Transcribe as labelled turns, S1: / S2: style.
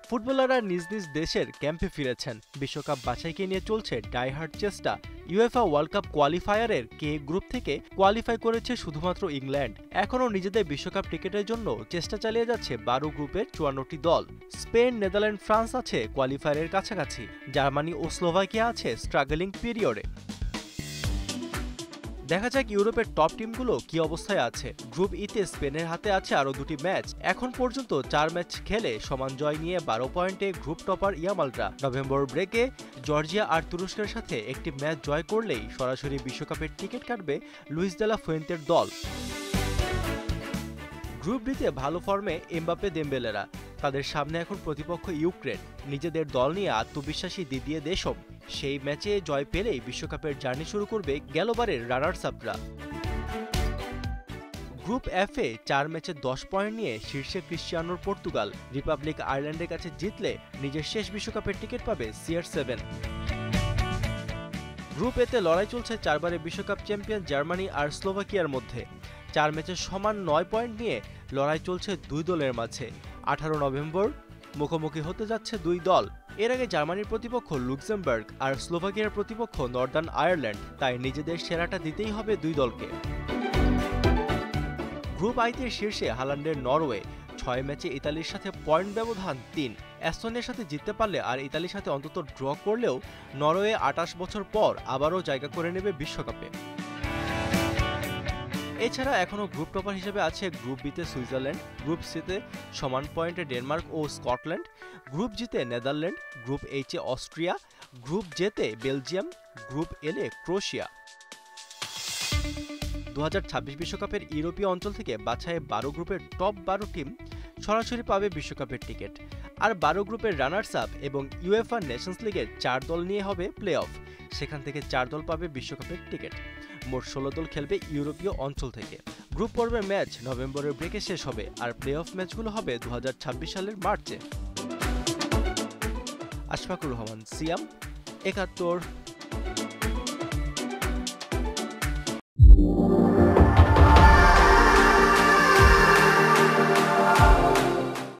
S1: ফুটবলাররা নিজ নিজ দেশের ক্যাম্পে ফিরেছেন। বিশ্বকাপ বাছাইকে নিয়ে চলছে ডাইহার্ড চেষ্টা। ইউএফা ওয়ার্ল্ড কাপ কোয়ালিফায়ারের কে গ্রুপ থেকে কোয়ালিফাই করেছে শুধুমাত্র ইংল্যান্ড। এখনও নিজেদের বিশ্বকাপ টিকেটের জন্য চেষ্টা চালিয়ে যাচ্ছে 12 গ্রুপের 54টি দল। স্পেন, নেদারল্যান্ড, ফ্রান্স আছে কোয়ালিফায়ারের কাছাকাছি। জার্মানি ও স্লোভাকিয়া আছে স্ট্রাগলিং পিরিয়ডে। দেখা যাক ইউরোপের টপ টিমগুলো কি অবস্থায় আছে। গ্রুপ ইতে স্পেনের হাতে আছে আরও 2টি ম্যাচ। এখন পর্যন্ত 4 ম্যাচ খেলে সমান জয় নিয়ে 12 পয়েন্টে গ্রুপ টপার ইয়ামালরা। নভেম্বর ব্রেকে জর্জিয়া আর তুরস্কের সাথে একটি ম্যাচ জয় করলেই সরাসরি বিশ্বকাপের টিকিট কাটবে লুইস দে লা ফুয়েন্তের দল। গ্রুপ ডিতে ভালো ফর্মে এমবাপ্পে, দেমবেলেরা। তাদের সামনে এখন প্রতিপক্ষ ইউক্রেন। নিজেদের দল নিয়ে আত্মবিশ্বাসী দিদিয়ে দেশম। সেই ম্যাচে জয় পেলেই বিশ্বকাপের জার্নি শুরু করবে গেলবারের রানার্স আপরা। গ্রুপ এফ এ 4 ম্যাচে 10 পয়েন্ট নিয়ে শীর্ষে ক্রিশ্চিয়ানোর পর্তুগাল। রিপাবলিক আয়ারল্যান্ডের কাছে জিতলে নিজের শেষ বিশ্বকাপের টিকিট পাবে CR7। গ্রুপ এতে লড়াই চলছে 4 বারের বিশ্বকাপ চ্যাম্পিয়ন জার্মানি আর স্লোভাকিয়ার মধ্যে। 4 ম্যাচে সমান 9 পয়েন্ট নিয়ে লড়াই চলছে দুই দলের মাঝে। 18 নভেম্বর মুখোমুখি হতে যাচ্ছে দুই দল। এর আগে জার্মানির প্রতিপক্ষ লুক্সেমবার্গ আর স্লোভাকিয়ার প্রতিপক্ষ নর্দার্ন আয়ারল্যান্ড। তাই নিজেদের সেরাটা দিতেই হবে দুই দলকে। গ্রুপ আইতে শীর্ষে হালান্ডের নরওয়ে। 6 ম্যাচে ইতালির সাথে পয়েন্ট ব্যবধান 3। এস্তোনিয়ার সাথে জিততে পারলে আর ইতালির সাথে অন্তত ড্র করলেও নরওয়ে 28 বছর পর আবারও জায়গা করে নেবে বিশ্বকাপে। এছাড়া এখনও গ্রুপ টপার হিসেবে আছে গ্রুপ বিতে সুইজারল্যান্ড, গ্রুপ সিতে সমান পয়েন্টে ডেনমার্ক ও স্কটল্যান্ড, গ্রুপ জিতে নেদারল্যান্ড, গ্রুপ এইচে অস্ট্রিয়া, গ্রুপ জেতে বেলজিয়াম, গ্রুপ এলে ক্রোয়েশিয়া। 2026 বিশ্বকাপের ইউরোপীয় অঞ্চল থেকে বাছাই 12 গ্রুপের টপ 12 টিম সরাসরি পাবে বিশ্বকাপের টিকিট। আর 12 গ্রুপের রানার্স আপ এবং ইউএফা নেশনস লিগের 4 দল নিয়ে হবে প্লে অফ। সেখান থেকে 4 দল পাবে বিশ্বকাপের টিকিট। মোট 16 দল খেলবে ইউরোপীয় অঞ্চল থেকে। গ্রুপ পর্বের ম্যাচ নভেম্বরের ব্রেকে শেষ হবে আর প্লে অফ ম্যাচগুলো হবে 2026 সালের মার্চে। আশফাকুর রহমান, সিয়াম, 71।